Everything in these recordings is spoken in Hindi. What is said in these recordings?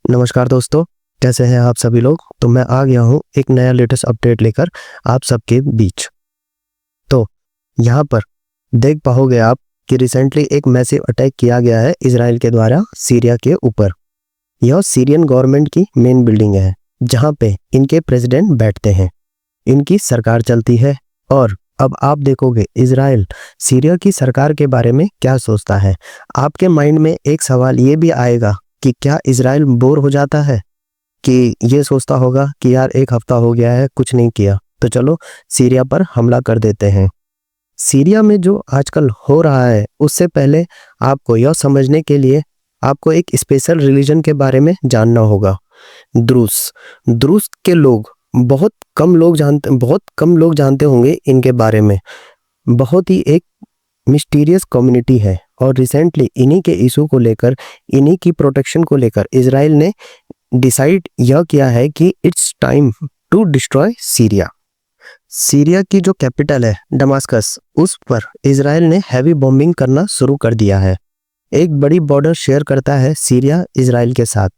नमस्कार दोस्तों, कैसे हैं आप सभी लोग। तो मैं आ गया हूँ एक नया लेटेस्ट अपडेट लेकर आप सबके बीच। तो यहाँ पर देख पाओगे आप कि रिसेंटली एक मैसिव अटैक किया गया है इजराइल के द्वारा सीरिया के ऊपर। यह सीरियन गवर्नमेंट की मेन बिल्डिंग है जहाँ पे इनके प्रेसिडेंट बैठते हैं, इनकी सरकार चलती है। और अब आप देखोगे इजराइल सीरिया की सरकार के बारे में क्या सोचता है। आपके माइंड में एक सवाल ये भी आएगा कि क्या इजराइल बोर हो जाता है, कि ये सोचता होगा कि यार एक हफ्ता हो गया है कुछ नहीं किया, तो चलो सीरिया पर हमला कर देते हैं। सीरिया में जो आजकल हो रहा है उससे पहले आपको यह समझने के लिए आपको एक स्पेशल रिलीजन के बारे में जानना होगा। द्रूस द्रूस के लोग बहुत कम लोग जानते होंगे इनके बारे में। बहुत ही एक मिस्टीरियस कम्युनिटी है और रिसेंटली इन्हीं के इशू को लेकर, इन्हीं की प्रोटेक्शन को लेकर इजराइल ने डिसाइड यह किया है कि it's time to destroy Syria. Syria की जो कैपिटल है दमास्कस, उस पर इजराइल ने हैवी बॉम्बिंग करना शुरू कर दिया है। एक बड़ी बॉर्डर शेयर करता है सीरिया इजराइल के साथ।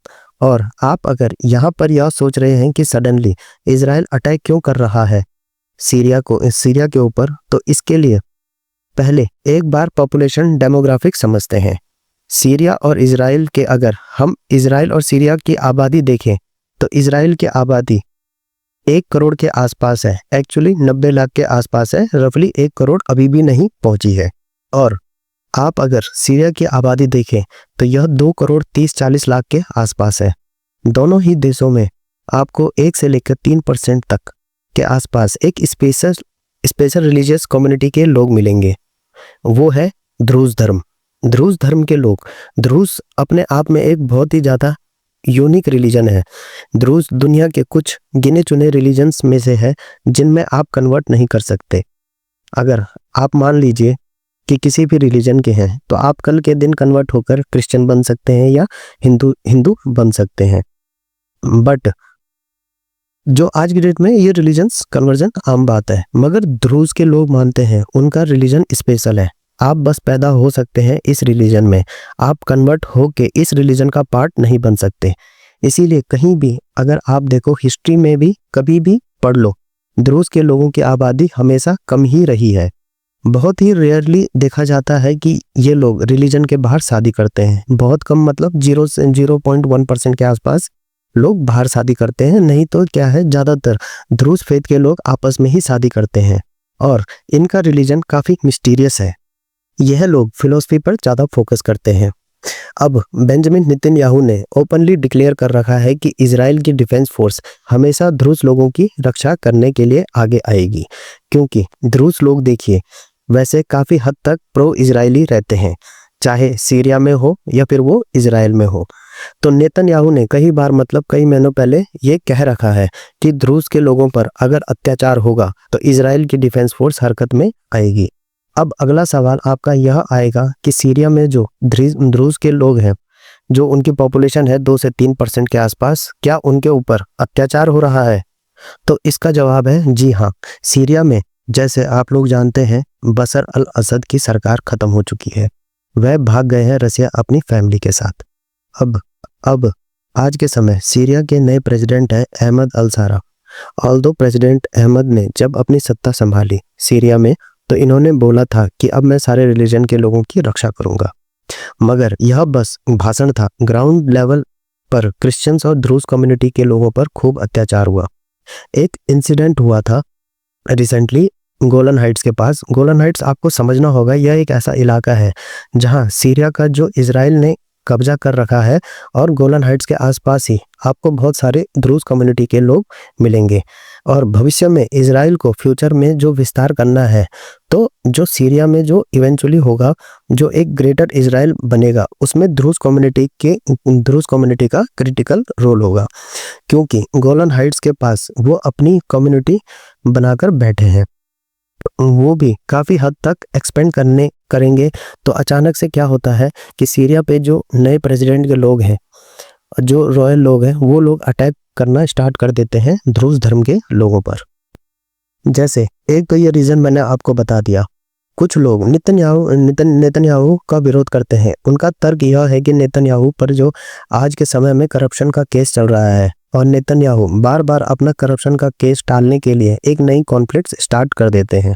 और आप अगर यहाँ पर यह सोच रहे हैं कि सडनली इजराइल अटैक क्यों कर रहा है सीरिया के ऊपर, तो इसके लिए पहले एक बार पॉपुलेशन डेमोग्राफिक समझते हैं। सीरिया और इजराइल के, अगर हम इजराइल और सीरिया की आबादी देखें तो इजराइल की आबादी 1 करोड़ के आसपास है, एक्चुअली 90 लाख के आसपास है, रफली 1 करोड़ अभी भी नहीं पहुंची है। और आप अगर सीरिया की आबादी देखें तो यह 2 करोड़ 30-40 लाख के आसपास है। दोनों ही देशों में आपको 1 से लेकर 3% तक के आसपास एक स्पेशल रिलीजियस कम्युनिटी के लोग मिलेंगे, वो है द्रूज धर्म। द्रूज धर्म के लोग, द्रूज अपने आप में एक बहुत ही ज़्यादा यूनिक रिलीजन है। द्रूज दुनिया के कुछ गिने चुने रिलीजन्स में से है जिनमें आप कन्वर्ट नहीं कर सकते। अगर आप मान लीजिए कि किसी भी रिलीजन के हैं तो आप कल के दिन कन्वर्ट होकर क्रिश्चियन बन सकते हैं या हिंदू बन सकते हैं। बट जो आज की डेट में ये रिलीजन्स कन्वर्जन आम बात है, मगर द्रूज के लोग मानते हैं उनका रिलीजन स्पेशल है। आप बस पैदा हो सकते हैं इस रिलीजन में, आप कन्वर्ट होके इस रिलीजन का पार्ट नहीं बन सकते। इसीलिए कहीं भी अगर आप देखो, हिस्ट्री में भी कभी भी पढ़ लो, द्रूज के लोगों की आबादी हमेशा कम ही रही है। बहुत ही रेयरली देखा जाता है कि ये लोग रिलीजन के बाहर शादी करते हैं। बहुत कम, मतलब 0.1% के आसपास लोग बाहर शादी करते हैं। नहीं तो क्या है, ज़्यादातर द्रूज फेथ के लोग आपस में ही शादी करते हैं। और इनका रिलीजन काफ़ी मिस्टीरियस है। यह लोग फिलॉसफी पर ज़्यादा फोकस करते हैं। अब बेंजामिन नेतन्याहू ने ओपनली डिक्लेयर कर रखा है कि इजराइल की डिफेंस फोर्स हमेशा द्रूज लोगों की रक्षा करने के लिए आगे आएगी, क्योंकि द्रूज लोग देखिए वैसे काफ़ी हद तक प्रो इजरायली रहते हैं, चाहे सीरिया में हो या फिर वो इजराइल में हो। तो नेतन्याहू ने कई बार, मतलब कई महीनों पहले ये कह रखा है कि द्रूज के लोगों पर अगर अत्याचार होगा तो इजराइल की डिफेंस फोर्स हरकत में आएगी। अब अगला सवाल आपका यह आएगा कि सीरिया में जो द्रूज के लोग हैं, जो उनकी पॉपुलेशन है 2 से 3% के आसपास, क्या उनके ऊपर अत्याचार हो रहा है? तो इसका जवाब है जी हाँ। सीरिया में, जैसे आप लोग जानते हैं, बशर अल असद की सरकार खत्म हो चुकी है, वह भाग गए हैं रसिया अपनी फैमिली के साथ। अब आज के समय सीरिया के नए प्रेसिडेंट है अहमद अल सारा। ऑल्दो प्रेसिडेंट अहमद ने जब अपनी सत्ता संभाली सीरिया में, तो इन्होंने बोला था कि अब मैं सारे रिलीजन के लोगों की रक्षा करूंगा, मगर यह बस भाषण था। ग्राउंड लेवल पर क्रिश्चियंस और द्रूज कम्युनिटी के लोगों पर खूब अत्याचार हुआ। एक इंसिडेंट हुआ था रिसेंटली गोलन हाइट्स के पास। गोलन हाइट्स आपको समझना होगा, यह एक ऐसा इलाका है जहां सीरिया का जो इजराइल ने कब्जा कर रखा है, और गोलन हाइट्स के आसपास ही आपको बहुत सारे द्रूज कम्युनिटी के लोग मिलेंगे। और भविष्य में इजराइल को फ्यूचर में जो विस्तार करना है, तो जो सीरिया में जो इवेंचुअली होगा, जो एक ग्रेटर इजराइल बनेगा, उसमें द्रूज कम्युनिटी का क्रिटिकल रोल होगा, क्योंकि गोलन हाइट्स के पास वो अपनी कम्युनिटी बनाकर बैठे हैं। वो भी काफ़ी हद तक एक्सपेंड करेंगे। तो अचानक से क्या होता है कि सीरिया पे जो नए प्रेसिडेंट के लोग हैं, जो रॉयल लोग हैं, वो लोग अटैक करना स्टार्ट कर देते हैं द्रूज धर्म के लोगों पर। जैसे एक तो ये रीज़न मैंने आपको बता दिया, कुछ लोग नेतन्याहू का विरोध करते हैं। उनका तर्क यह है कि नेतन्याहू पर जो आज के समय में करप्शन का केस चल रहा है और नेतन्याहू बार बार अपना करप्शन का केस टालने के लिए एक नई कॉन्फ्लिक्ट स्टार्ट कर देते हैं,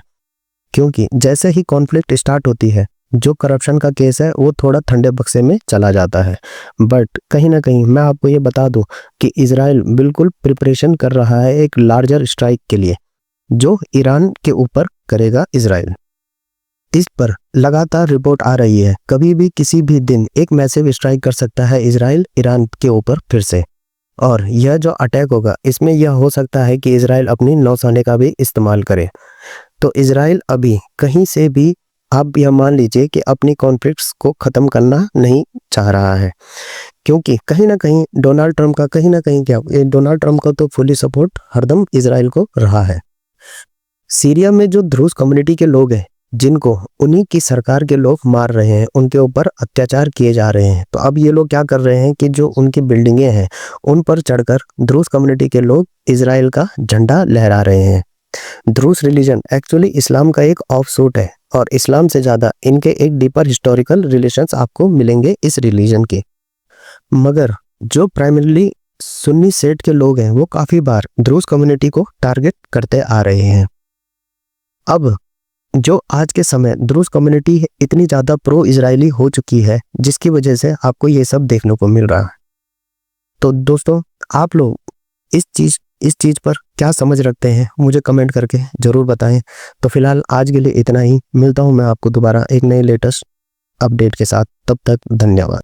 क्योंकि जैसे ही कॉन्फ्लिक्ट स्टार्ट होती है जो करप्शन का केस है वो थोड़ा ठंडे बक्से में चला जाता है। बट कहीं ना कहीं मैं आपको ये बता दूं कि इजराइल बिल्कुल प्रिपरेशन कर रहा है एक लार्जर स्ट्राइक के लिए जो ईरान के ऊपर करेगा इजराइल। इस पर लगातार रिपोर्ट आ रही है, कभी भी किसी भी दिन एक मैसिव स्ट्राइक कर सकता है इजराइल ईरान के ऊपर फिर से। और यह जो अटैक होगा इसमें यह हो सकता है कि इजराइल अपनी नौसेना का भी इस्तेमाल करे। तो इजराइल अभी कहीं से भी आप यह मान लीजिए कि अपनी कॉन्फ्लिक्ट्स को ख़त्म करना नहीं चाह रहा है, क्योंकि कहीं ना कहीं डोनाल्ड ट्रंप का कहीं ना कहीं डोनाल्ड ट्रंप का तो फुली सपोर्ट हरदम इजराइल को रहा है। सीरिया में जो द्रूज कम्युनिटी के लोग हैं जिनको उन्हीं की सरकार के लोग मार रहे हैं, उनके ऊपर अत्याचार किए जा रहे हैं, तो अब ये लोग क्या कर रहे हैं कि जो उनकी बिल्डिंगें हैं उन पर चढ़कर द्रूज कम्युनिटी के लोग इजराइल का झंडा लहरा रहे हैं। द्रूज रिलीजन एक्चुअली इस्लाम का एक ऑफशूट है और इस्लाम से ज़्यादा इनके एक डीपर हिस्टोरिकल रिलेशंस आपको मिलेंगे इस रिलीजन के। मगर जो प्राइमरीली सुन्नी सेट के लोग हैं वो काफ़ी बार द्रूज कम्युनिटी को टारगेट करते आ रहे हैं। अब जो आज के समय द्रूज कम्युनिटी इतनी ज़्यादा प्रो इजरायली हो चुकी है जिसकी वजह से आपको ये सब देखने को मिल रहा है। तो दोस्तों आप लोग इस चीज़ पर क्या समझ रखते हैं मुझे कमेंट करके ज़रूर बताएं। तो फिलहाल आज के लिए इतना ही, मिलता हूं मैं आपको दोबारा एक नए लेटेस्ट अपडेट के साथ, तब तक धन्यवाद।